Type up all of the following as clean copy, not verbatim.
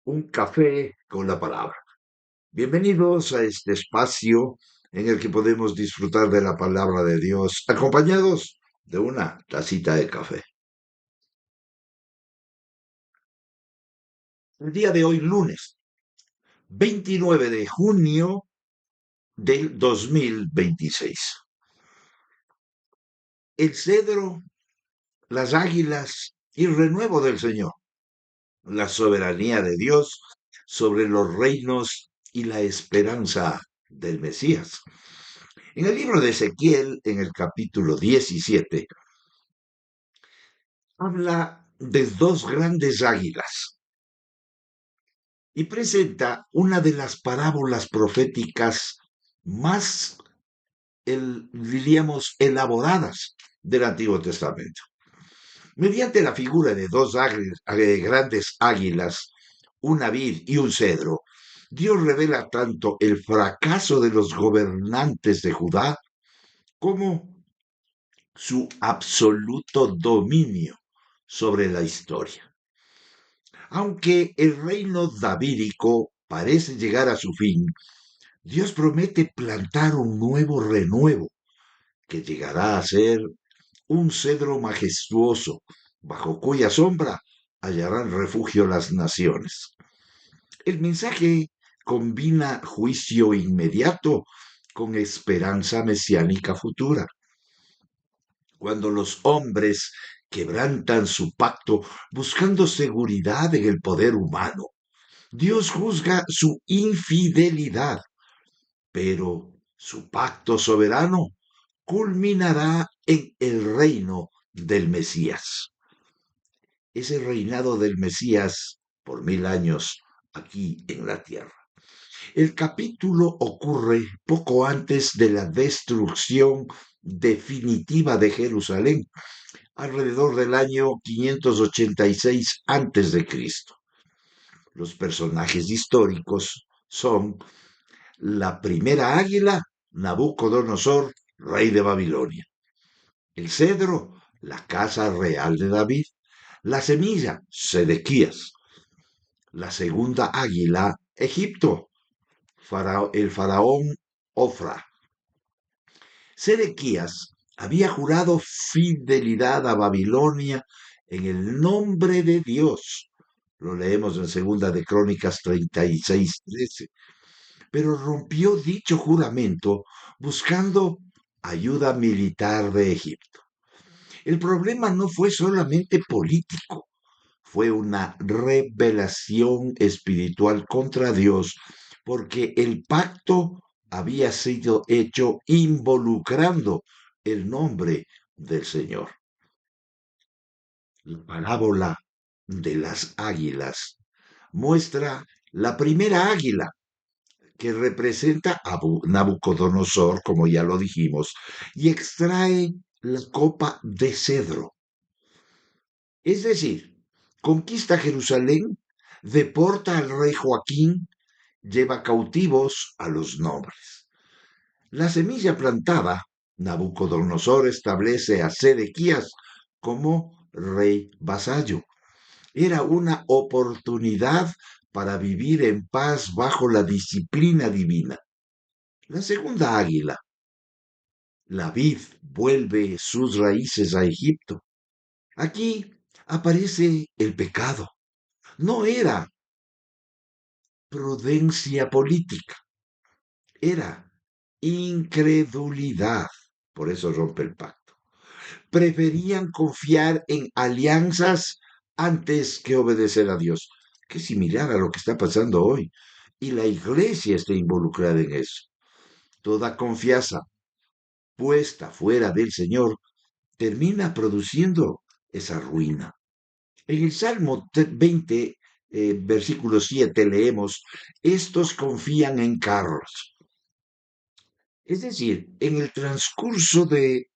Un café con la palabra. Bienvenidos a este espacio en el que podemos disfrutar de la palabra de Dios acompañados de una tacita de café. El día de hoy, lunes 29 de junio del 2026. El cedro, las águilas y el renuevo del Señor. La soberanía de Dios sobre los reinos y la esperanza del Mesías. En el libro de Ezequiel, en el capítulo 17, habla de dos grandes águilas y presenta una de las parábolas proféticas más, diríamos, elaboradas del Antiguo Testamento. Mediante la figura de dos grandes águilas, una vid y un cedro, Dios revela tanto el fracaso de los gobernantes de Judá como su absoluto dominio sobre la historia. Aunque el reino davídico parece llegar a su fin, Dios promete plantar un nuevo renuevo que llegará a ser un cedro majestuoso, bajo cuya sombra hallarán refugio las naciones. El mensaje combina juicio inmediato con esperanza mesiánica futura. Cuando los hombres quebrantan su pacto buscando seguridad en el poder humano, Dios juzga su infidelidad, pero su pacto soberano culminará en el reino del Mesías. Ese reinado del Mesías por 1000 años aquí en la tierra. El capítulo ocurre poco antes de la destrucción definitiva de Jerusalén, alrededor del año 586 a.C. Los personajes históricos son la primera águila, Nabucodonosor, rey de Babilonia; el cedro, la casa real de David; la semilla, Sedequías; la segunda águila, Egipto, el faraón Ofra. Sedequías había jurado fidelidad a Babilonia en el nombre de Dios. Lo leemos en Segunda de Crónicas 36:13. Pero rompió dicho juramento buscando ayuda militar de Egipto. El problema no fue solamente político, fue una revelación espiritual contra Dios, porque el pacto había sido hecho involucrando el nombre del Señor. La parábola de las águilas muestra la primera águila, que representa a Nabucodonosor, como ya lo dijimos, y extrae la copa de cedro. Es decir, conquista Jerusalén, deporta al rey Joaquín, lleva cautivos a los nobles. La semilla plantada, Nabucodonosor establece a Sedequías como rey vasallo. Era una oportunidad para vivir en paz bajo la disciplina divina. La segunda águila, la vid, vuelve sus raíces a Egipto. Aquí aparece el pecado. No era prudencia política, era incredulidad. Por eso rompe el pacto. Preferían confiar en alianzas antes que obedecer a Dios, que es similar a lo que está pasando hoy. Y la iglesia está involucrada en eso. Toda confianza puesta fuera del Señor termina produciendo esa ruina. En el Salmo 20, versículo 7, leemos: estos confían en carros. Es decir, en el transcurso de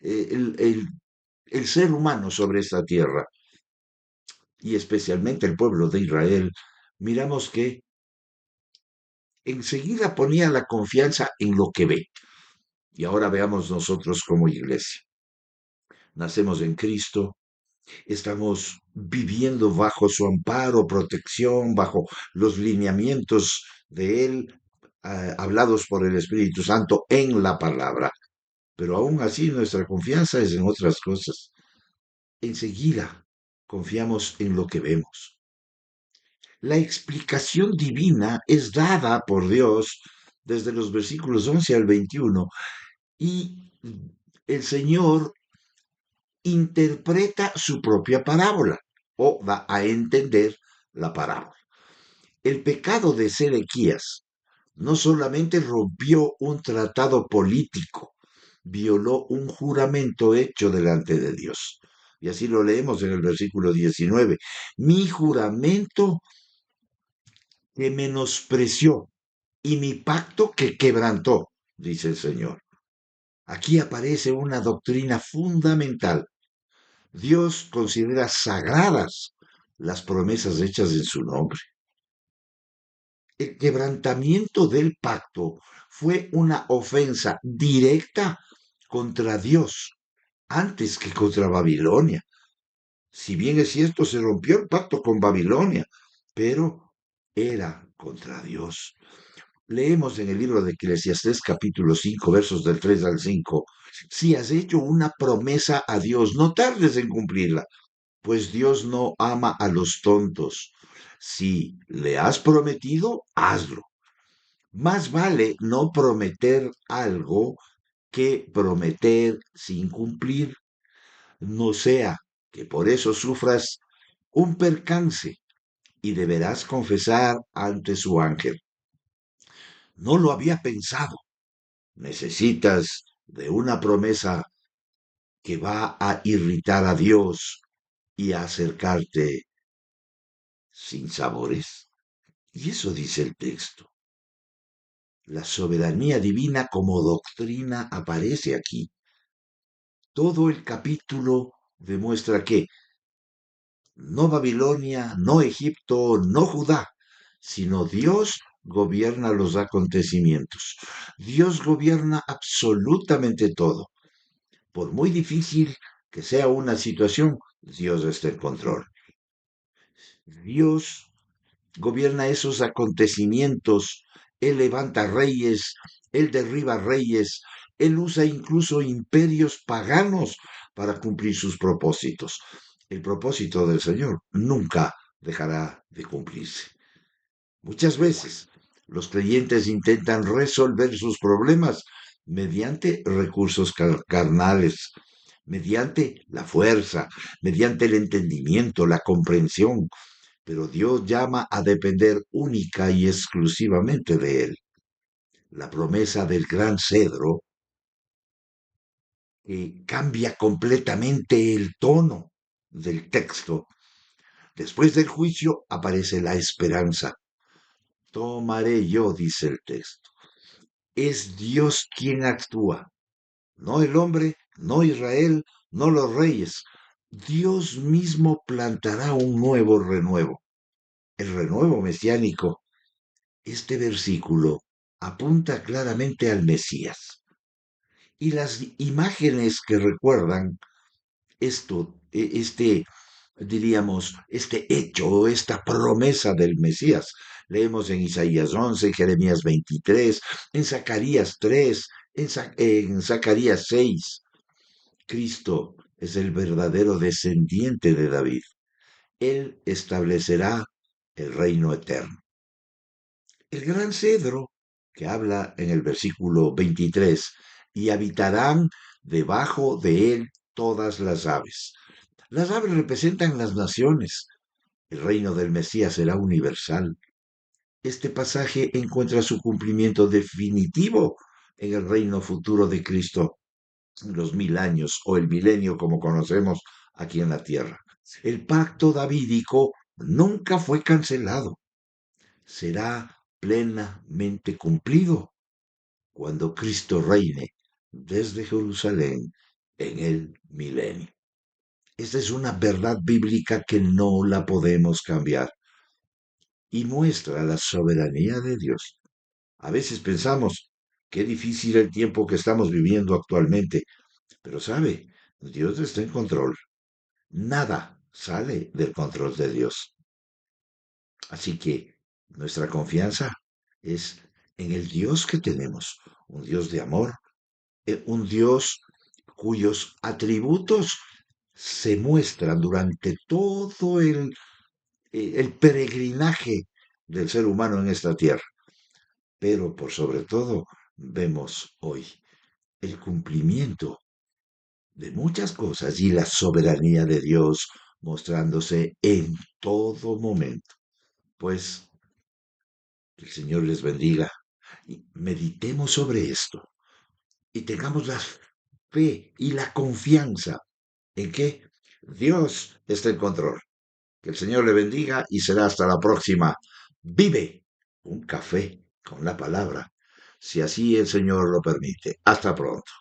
el ser humano sobre esta tierra, y especialmente el pueblo de Israel, miramos que enseguida ponía la confianza en lo que ve. Y ahora veamos nosotros como iglesia. Nacemos en Cristo, Estamos viviendo bajo su amparo, protección, bajo los lineamientos de Él, hablados por el Espíritu Santo en la palabra. Pero aún así nuestra confianza es en otras cosas. Enseguida confiamos en lo que vemos. La explicación divina es dada por Dios desde los versículos 11 al 21 y el Señor interpreta su propia parábola o da a entender la parábola. El pecado de Sedequías no solamente rompió un tratado político, violó un juramento hecho delante de Dios. Y así lo leemos en el versículo 19. Mi juramento que menospreció y mi pacto que quebrantó, dice el Señor. Aquí aparece una doctrina fundamental. Dios considera sagradas las promesas hechas en su nombre. El quebrantamiento del pacto fue una ofensa directa contra Dios antes que contra Babilonia. Si bien es cierto, se rompió el pacto con Babilonia, pero era contra Dios. Leemos en el libro de Eclesiastés capítulo 5 versos del 3 al 5. Si has hecho una promesa a Dios, no tardes en cumplirla, pues Dios no ama a los tontos. Si le has prometido, hazlo. Más vale no prometer algo que prometer sin cumplir. No sea que por eso sufras un percance y deberás confesar ante su ángel. No lo había pensado. Necesitas de una promesa que va a irritar a Dios y a acercarte sin sabores. Y eso dice el texto. La soberanía divina como doctrina aparece aquí. Todo el capítulo demuestra que no Babilonia, no Egipto, no Judá, sino Dios gobierna los acontecimientos. Dios gobierna absolutamente todo. Por muy difícil que sea una situación, Dios está en control. Dios gobierna esos acontecimientos. Él levanta reyes, Él derriba reyes, Él usa incluso imperios paganos para cumplir sus propósitos. El propósito del Señor nunca dejará de cumplirse. Muchas veces los creyentes intentan resolver sus problemas mediante recursos carnales, mediante la fuerza, mediante el entendimiento, la comprensión, pero Dios llama a depender única y exclusivamente de Él. La promesa del gran cedro que cambia completamente el tono del texto. Después del juicio aparece la esperanza. Tomaré yo, dice el texto. Es Dios quien actúa, no el hombre, no Israel, no los reyes. Dios mismo plantará un nuevo renuevo, el renuevo mesiánico. Este versículo apunta claramente al Mesías. Y las imágenes que recuerdan diríamos, este hecho, esta promesa del Mesías. Leemos en Isaías 11, Jeremías 23, en Zacarías 3, en Zacarías 6. Cristo es el verdadero descendiente de David. Él establecerá el reino eterno. El gran cedro, que habla en el versículo 23, y habitarán debajo de él todas las aves. Las aves representan las naciones. El reino del Mesías será universal. Este pasaje encuentra su cumplimiento definitivo en el reino futuro de Cristo, los 1000 años o el milenio como conocemos aquí en la tierra. El pacto davídico nunca fue cancelado. Será plenamente cumplido cuando Cristo reine desde Jerusalén en el milenio. Esta es una verdad bíblica que no la podemos cambiar y muestra la soberanía de Dios. A veces pensamos, qué difícil el tiempo que estamos viviendo actualmente, pero sabe, Dios está en control. Nada sale del control de Dios. Así que nuestra confianza es en el Dios que tenemos, un Dios de amor, un Dios cuyos atributos se muestran durante todo el peregrinaje del ser humano en esta tierra. Pero por sobre todo vemos hoy el cumplimiento de muchas cosas y la soberanía de Dios mostrándose en todo momento. Pues que el Señor les bendiga y meditemos sobre esto y tengamos la fe y la confianza en que Dios está en control. Que el Señor le bendiga y será hasta la próxima. Vive un café con la palabra, si así el Señor lo permite. Hasta pronto.